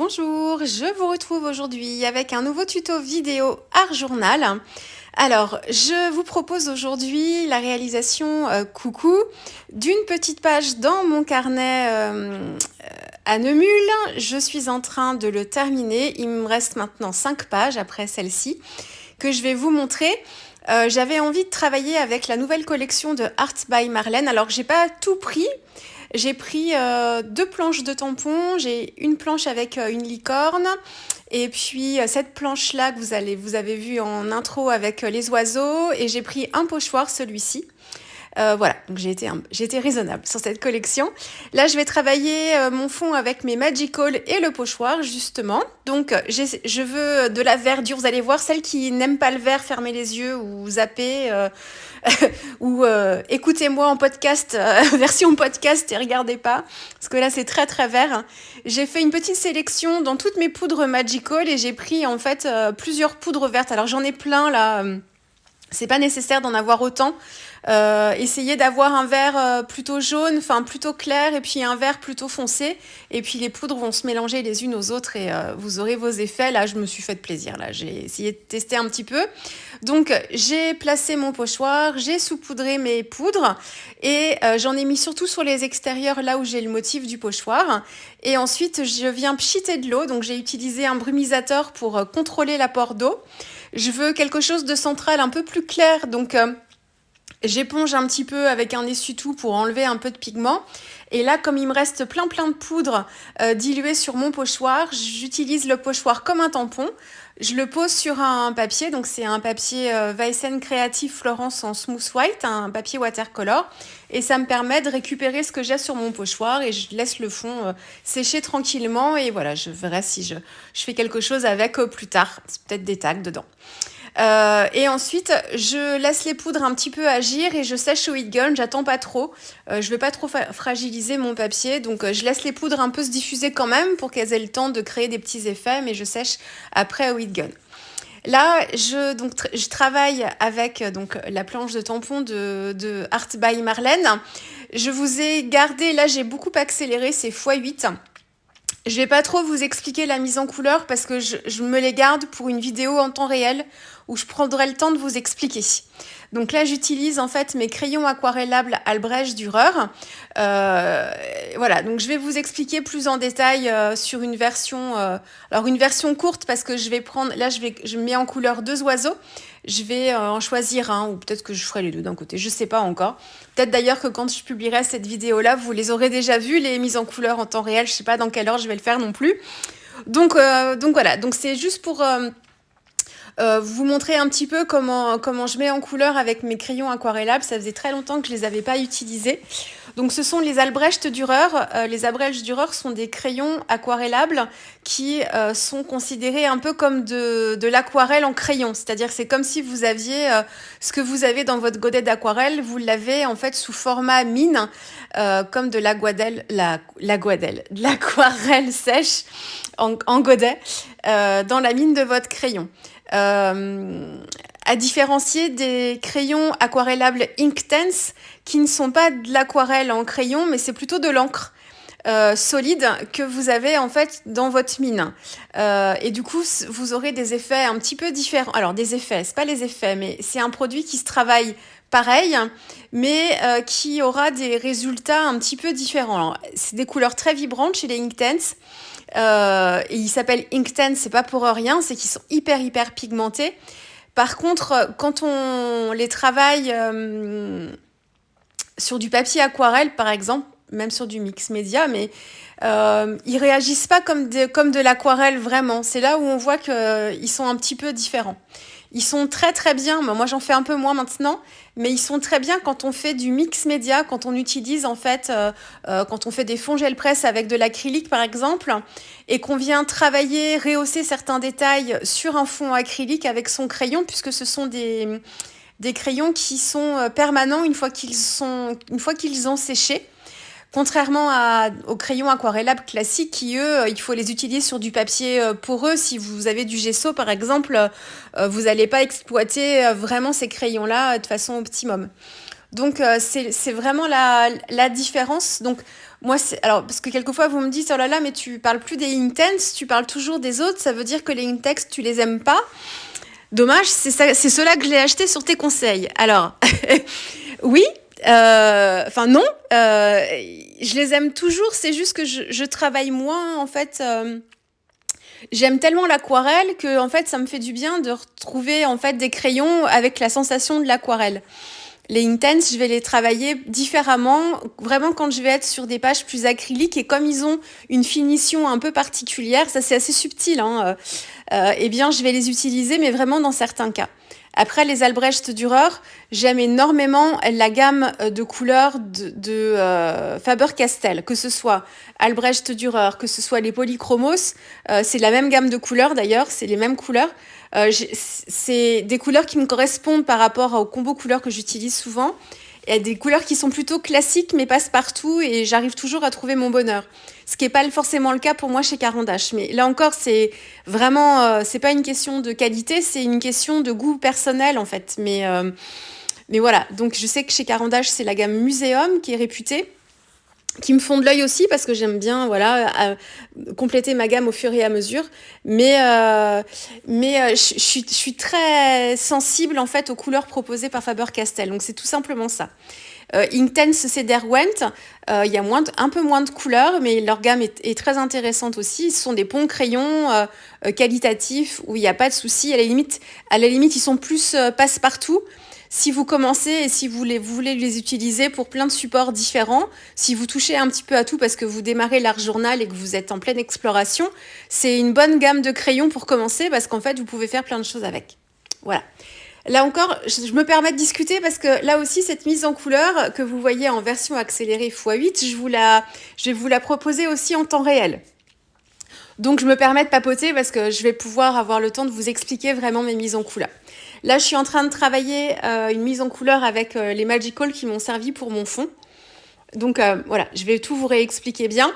Bonjour, je vous retrouve aujourd'hui avec un nouveau tuto vidéo Art Journal. Alors, je vous propose aujourd'hui la réalisation coucou d'une petite page dans mon carnet à Neumule. Je suis en train de le terminer. Il me reste maintenant 5 pages après celle-ci que je vais vous montrer. J'avais envie de travailler avec la nouvelle collection de Art by Marlène. Alors, j'ai pas tout pris. J'ai pris 2 planches de tampons, j'ai une planche avec une licorne et puis cette planche-là que vous avez vue en intro avec les oiseaux, et j'ai pris un pochoir, celui-ci. Voilà, donc j'ai été raisonnable sur cette collection. Là, je vais travailler mon fond avec mes Magical et le pochoir, justement. Donc, je veux de la verdure. Vous allez voir, celles qui n'aiment pas le vert, fermez les yeux ou zappez. Ou écoutez-moi en podcast, version podcast, et regardez pas. Parce que là, c'est très, très vert. J'ai fait une petite sélection dans toutes mes poudres Magical et j'ai pris, en fait, plusieurs poudres vertes. Alors, j'en ai plein, là. C'est pas nécessaire d'en avoir autant. Essayez d'avoir un vert plutôt jaune, enfin plutôt clair, et puis un vert plutôt foncé. Et puis les poudres vont se mélanger les unes aux autres et vous aurez vos effets. Là, je me suis fait plaisir. Là, j'ai essayé de tester un petit peu. Donc, j'ai placé mon pochoir, j'ai saupoudré mes poudres et j'en ai mis surtout sur les extérieurs, là où j'ai le motif du pochoir. Et ensuite, je viens pchiter de l'eau. Donc, j'ai utilisé un brumisateur pour contrôler l'apport d'eau. Je veux quelque chose de central, un peu plus clair. Donc, j'éponge un petit peu avec un essuie-tout pour enlever un peu de pigment. Et là, comme il me reste plein de poudre diluée sur mon pochoir, j'utilise le pochoir comme un tampon. Je le pose sur un papier, donc c'est un papier Weissen Creative Florence en smooth white, un papier watercolor. Et ça me permet de récupérer ce que j'ai sur mon pochoir et je laisse le fond sécher tranquillement. Et voilà, je verrai si je fais quelque chose avec plus tard. C'est peut-être des tags dedans. Et ensuite, je laisse les poudres un petit peu agir et je sèche au heat gun. J'attends pas trop. Je veux pas trop fragiliser mon papier, donc je laisse les poudres un peu se diffuser quand même pour qu'elles aient le temps de créer des petits effets, mais je sèche après au heat gun. Là, je travaille avec la planche de tampon de Art by Marlène. Je vous ai gardé, là j'ai beaucoup accéléré, c'est x8. Je vais pas trop vous expliquer la mise en couleur parce que je me les garde pour une vidéo en temps réel où je prendrai le temps de vous expliquer. Donc là, j'utilise en fait mes crayons aquarellables Albrecht Dürer. Voilà, donc je vais vous expliquer plus en détail sur une version, alors une version courte parce que je vais prendre, là je mets en couleur 2 oiseaux. Je vais en choisir un ou peut-être que je ferai les deux d'un côté, je sais pas encore. Peut-être d'ailleurs que quand je publierai cette vidéo-là, vous les aurez déjà vues, les mises en couleur en temps réel. Je sais pas dans quelle heure je vais le faire non plus. Donc voilà, donc c'est juste pour vous montrer un petit peu comment je mets en couleur avec mes crayons aquarellables. Ça faisait très longtemps que je les avais pas utilisés. Donc ce sont les Albrecht Dürer. Les Albrecht Dürer sont des crayons aquarellables qui sont considérés un peu comme de l'aquarelle en crayon. C'est-à-dire que c'est comme si vous aviez ce que vous avez dans votre godet d'aquarelle, vous l'avez en fait sous format mine, comme de de l'aquarelle sèche en godet dans la mine de votre crayon. À différencier des crayons aquarellables Inktense qui ne sont pas de l'aquarelle en crayon, mais c'est plutôt de l'encre solide que vous avez en fait dans votre mine. Et du coup, vous aurez des effets un petit peu différents. Alors des effets, c'est pas les effets, mais c'est un produit qui se travaille pareil, mais qui aura des résultats un petit peu différents. Alors, c'est des couleurs très vibrantes chez les Inktense. Et ils s'appellent Inktense, c'est pas pour rien, c'est qu'ils sont hyper pigmentés. Par contre, quand on les travaille sur du papier aquarelle, par exemple, même sur du mix média, mais ils réagissent pas comme de l'aquarelle vraiment. C'est là où on voit qu'ils sont un petit peu différents. Ils sont très bien, moi j'en fais un peu moins maintenant, mais ils sont très bien quand on fait du mix média, quand on utilise en fait, quand on fait des fonds gel presse avec de l'acrylique par exemple, et qu'on vient travailler, rehausser certains détails sur un fond acrylique avec son crayon, puisque ce sont des crayons qui sont permanents une fois qu'ils ont séché. Contrairement aux crayons aquarellables classiques qui, eux, il faut les utiliser sur du papier poreux. Si vous avez du gesso, par exemple, vous n'allez pas exploiter vraiment ces crayons-là de façon optimum. Donc, c'est vraiment la différence. Donc, moi, alors, parce que quelquefois, vous me dites, oh là là, mais tu parles plus des intense, tu parles toujours des autres, ça veut dire que les intense, tu les aimes pas. Dommage, c'est ceux-là que je l'ai acheté sur tes conseils. Alors, oui, enfin non, je les aime toujours, c'est juste que je travaille moins, en fait. J'aime tellement l'aquarelle que, en fait, ça me fait du bien de retrouver, en fait, des crayons avec la sensation de l'aquarelle. Les intense, je vais les travailler différemment, vraiment quand je vais être sur des pages plus acryliques et comme ils ont une finition un peu particulière, ça c'est assez subtil, hein, eh bien je vais les utiliser, mais vraiment dans certains cas. Après les Albrecht Dürer, j'aime énormément la gamme de couleurs de Faber-Castell, que ce soit Albrecht Dürer, que ce soit les polychromos, c'est la même gamme de couleurs d'ailleurs, c'est les mêmes couleurs. C'est des couleurs qui me correspondent par rapport au combo couleurs que j'utilise souvent. Il y a des couleurs qui sont plutôt classiques mais passe-partout et j'arrive toujours à trouver mon bonheur. Ce qui n'est pas forcément le cas pour moi chez Caran d'Ache. Mais là encore, c'est vraiment, c'est pas une question de qualité, c'est une question de goût personnel en fait. Mais voilà, donc je sais que chez Caran d'Ache, c'est la gamme Muséum qui est réputée, qui me font de l'œil aussi parce que j'aime bien voilà compléter ma gamme au fur et à mesure, je suis très sensible en fait aux couleurs proposées par Faber-Castell, donc c'est tout simplement ça. Intense, c'est Derwent. Il y a un peu moins de couleurs, mais leur gamme est très intéressante aussi. Ce sont des ponts crayons qualitatifs où il n'y a pas de souci. À la limite, ils sont plus passe-partout. Si vous commencez et si vous voulez les utiliser pour plein de supports différents, si vous touchez un petit peu à tout parce que vous démarrez l'art journal et que vous êtes en pleine exploration, c'est une bonne gamme de crayons pour commencer parce qu'en fait, vous pouvez faire plein de choses avec. Voilà. Là encore, je me permets de discuter parce que là aussi, cette mise en couleur que vous voyez en version accélérée x8, je vais vous la proposer aussi en temps réel. Donc, je me permets de papoter parce que je vais pouvoir avoir le temps de vous expliquer vraiment mes mises en couleur. Là, je suis en train de travailler une mise en couleur avec les Magical qui m'ont servi pour mon fond. Donc, voilà, je vais tout vous réexpliquer bien.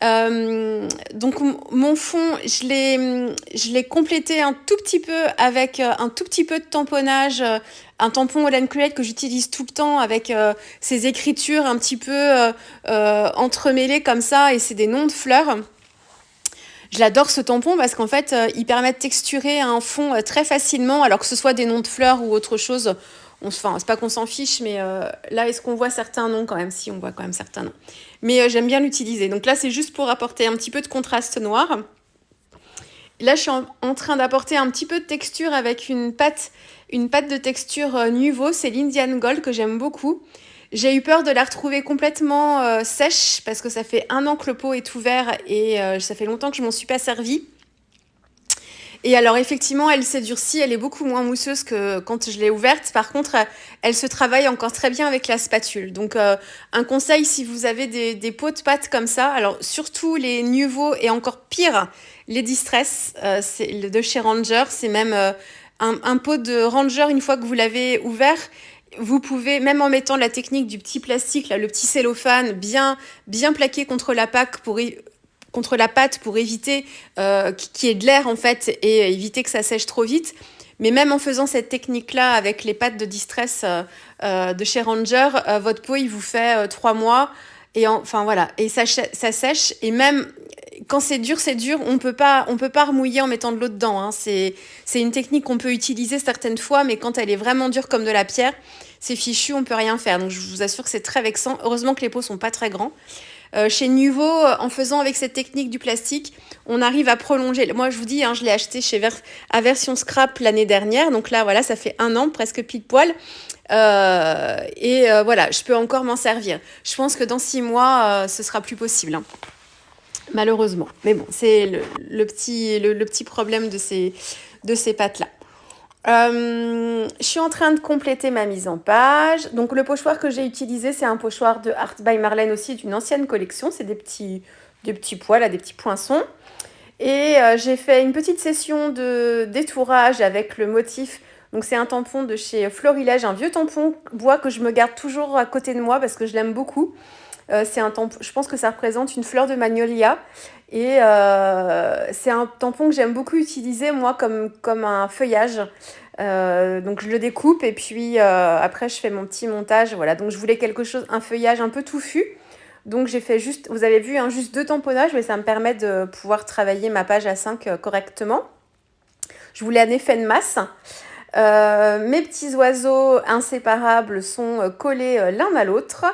Donc mon fond, je l'ai complété un tout petit peu avec un tout petit peu de tamponnage, un tampon Holland Create que j'utilise tout le temps avec ces écritures un petit peu entremêlées comme ça et c'est des noms de fleurs. Je l'adore ce tampon parce qu'en fait, il permet de texturer un fond très facilement, alors que ce soit des noms de fleurs ou autre chose. Enfin, c'est pas qu'on s'en fiche, mais là, est-ce qu'on voit certains noms quand même? Si, on voit quand même certains noms. Mais j'aime bien l'utiliser. Donc là, c'est juste pour apporter un petit peu de contraste noir. Là, je suis en train d'apporter un petit peu de texture avec une pâte de texture Nuvo. C'est l'Indian Gold que j'aime beaucoup. J'ai eu peur de la retrouver complètement sèche parce que ça fait 1 an que le pot est ouvert et ça fait longtemps que je m'en suis pas servie. Et alors effectivement, elle s'est durcie, elle est beaucoup moins mousseuse que quand je l'ai ouverte. Par contre, elle se travaille encore très bien avec la spatule. Donc un conseil, si vous avez des pots de pâte comme ça, alors surtout les Nuvo et encore pire, les Distress c'est de chez Ranger, c'est même un pot de Ranger, une fois que vous l'avez ouvert, vous pouvez, même en mettant la technique du petit plastique, là, le petit cellophane bien plaqué contre la pâte pour éviter qu'il y ait de l'air en fait et éviter que ça sèche trop vite. Mais même en faisant cette technique-là avec les pâtes de Distress de chez Ranger, votre pot il vous fait 3 mois et enfin voilà, et ça sèche et même quand c'est dur, on peut pas remouiller en mettant de l'eau dedans, hein. C'est une technique qu'on peut utiliser certaines fois, mais quand elle est vraiment dure comme de la pierre, c'est fichu, on peut rien faire. Donc je vous assure que c'est très vexant. Heureusement que les pots sont pas très grands. Chez Nuvo, en faisant avec cette technique du plastique, on arrive à prolonger. Moi, je vous dis, hein, je l'ai acheté à version scrap l'année dernière. Donc là, voilà, ça fait 1 an, presque pile poil. Voilà, je peux encore m'en servir. Je pense que dans 6 mois, ce sera plus possible, hein. Malheureusement. Mais bon, c'est le petit problème de ces pâtes-là. Je suis en train de compléter ma mise en page. Donc le pochoir que j'ai utilisé, c'est un pochoir de Art by Marlène aussi, d'une ancienne collection. C'est des petits pois, là, des petits poinçons. Et j'ai fait une petite session de détourage avec le motif. Donc c'est un tampon de chez Florilège, un vieux tampon bois que je me garde toujours à côté de moi parce que je l'aime beaucoup. C'est un tampon, je pense que ça représente une fleur de magnolia. Et c'est un tampon que j'aime beaucoup utiliser, moi, comme un feuillage. Donc je le découpe et puis après je fais mon petit montage. Voilà, donc je voulais quelque chose, un feuillage un peu touffu. Donc j'ai fait juste, vous avez vu, hein, juste 2 tamponnages, mais ça me permet de pouvoir travailler ma page A5 correctement. Je voulais un effet de masse. Mes petits oiseaux inséparables sont collés l'un à l'autre.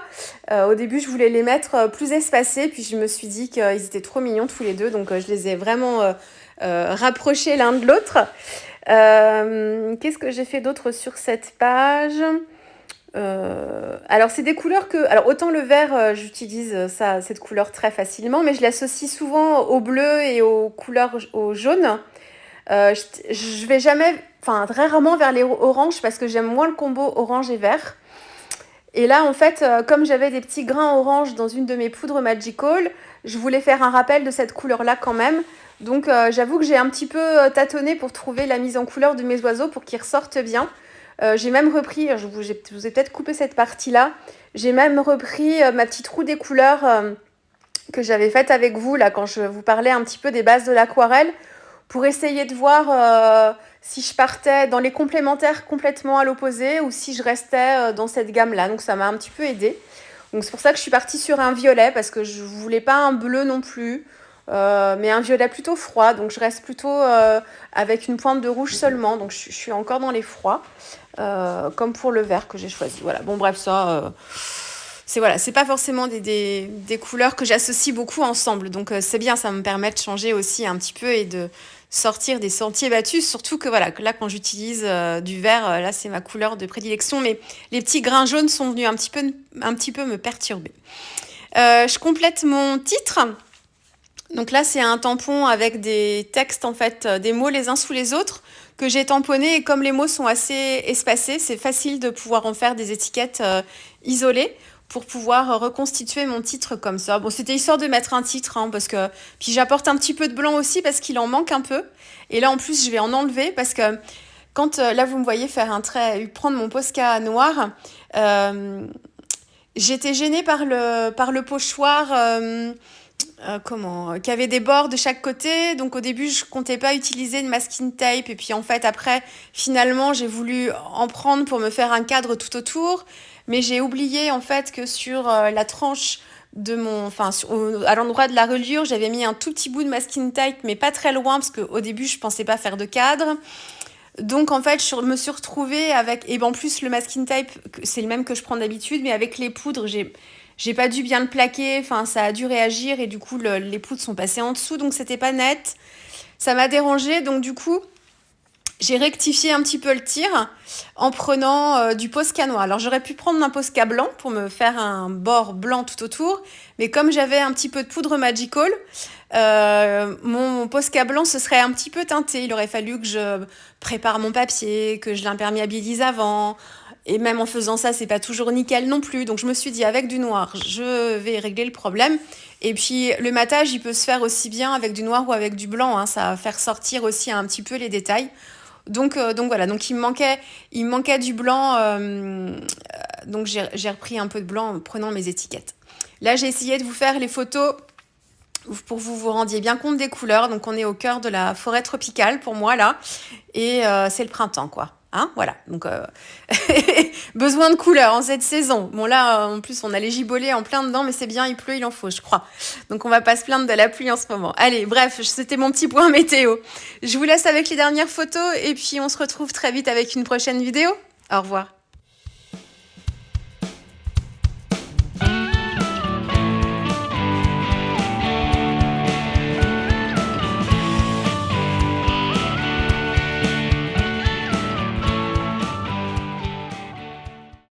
Au début, je voulais les mettre plus espacés, puis je me suis dit qu'ils étaient trop mignons tous les deux, donc je les ai vraiment rapprochés l'un de l'autre. Qu'est-ce que j'ai fait d'autre sur cette page ? Alors c'est des couleurs que... Alors autant le vert, j'utilise cette couleur très facilement, mais je l'associe souvent au bleu et aux couleurs au jaune. Je vais jamais, enfin très rarement vers les oranges parce que j'aime moins le combo orange et vert. Et là, en fait, comme j'avais des petits grains orange dans une de mes poudres Magical, je voulais faire un rappel de cette couleur-là quand même. Donc j'avoue que j'ai un petit peu tâtonné pour trouver la mise en couleur de mes oiseaux pour qu'ils ressortent bien. J'ai même repris, je vous ai peut-être coupé cette partie-là, j'ai même repris ma petite roue des couleurs que j'avais faite avec vous là quand je vous parlais un petit peu des bases de l'aquarelle, pour essayer de voir si je partais dans les complémentaires complètement à l'opposé ou si je restais dans cette gamme-là. Donc ça m'a un petit peu aidée. Donc c'est pour ça que je suis partie sur un violet parce que je voulais pas un bleu non plus, mais un violet plutôt froid. Donc je reste plutôt avec une pointe de rouge seulement. Donc je suis encore dans les froids, comme pour le vert que j'ai choisi. Voilà. Bon bref, ça... c'est pas forcément des couleurs que j'associe beaucoup ensemble. Donc c'est bien, ça me permet de changer aussi un petit peu et de sortir des sentiers battus. Surtout que voilà, que là quand j'utilise du vert, là c'est ma couleur de prédilection. Mais les petits grains jaunes sont venus un petit peu me perturber. Je complète mon titre. Donc là c'est un tampon avec des textes en fait, des mots les uns sous les autres que j'ai tamponné. Et comme les mots sont assez espacés, c'est facile de pouvoir en faire des étiquettes isolées pour pouvoir reconstituer mon titre comme ça. Bon, c'était histoire de mettre un titre, hein, parce que... Puis j'apporte un petit peu de blanc aussi, parce qu'il en manque un peu. Et là, en plus, je vais en enlever, parce que quand, là, vous me voyez faire un trait, prendre mon Posca noir, j'étais gênée par le pochoir... qui avait des bords de chaque côté. Donc au début, je comptais pas utiliser de masking tape. Et puis en fait, après, finalement, j'ai voulu en prendre pour me faire un cadre tout autour. Mais j'ai oublié en fait que sur la tranche de à l'endroit de la reliure, j'avais mis un tout petit bout de masking tape, mais pas très loin, parce qu'au début, je pensais pas faire de cadre. Donc en fait, je me suis retrouvée avec... Et en plus, le masking tape, c'est le même que je prends d'habitude, mais avec les poudres, j'ai pas dû bien le plaquer, enfin ça a dû réagir et du coup les poudres sont passées en dessous, donc c'était pas net. Ça m'a dérangée, donc du coup j'ai rectifié un petit peu le tir en prenant du Posca noir. Alors j'aurais pu prendre un Posca blanc pour me faire un bord blanc tout autour, mais comme j'avais un petit peu de poudre Magical, mon Posca blanc se serait un petit peu teinté. Il aurait fallu que je prépare mon papier, que je l'imperméabilise avant. Et même en faisant ça, c'est pas toujours nickel non plus. Donc je me suis dit, avec du noir, je vais régler le problème. Et puis le matage, il peut se faire aussi bien avec du noir ou avec du blanc, hein. Ça va faire sortir aussi un petit peu les détails. Donc voilà, donc il me manquait du blanc. Donc j'ai repris un peu de blanc en prenant mes étiquettes. Là, j'ai essayé de vous faire les photos pour que vous vous rendiez bien compte des couleurs. Donc on est au cœur de la forêt tropicale pour moi là. Et c'est le printemps, quoi. Hein, voilà, donc besoin de couleurs en cette saison. Bon là, en plus, on a les gibolets en plein dedans, mais c'est bien, il pleut, il en faut, je crois. Donc on va pas se plaindre de la pluie en ce moment. Allez, bref, c'était mon petit point météo. Je vous laisse avec les dernières photos et puis on se retrouve très vite avec une prochaine vidéo. Au revoir.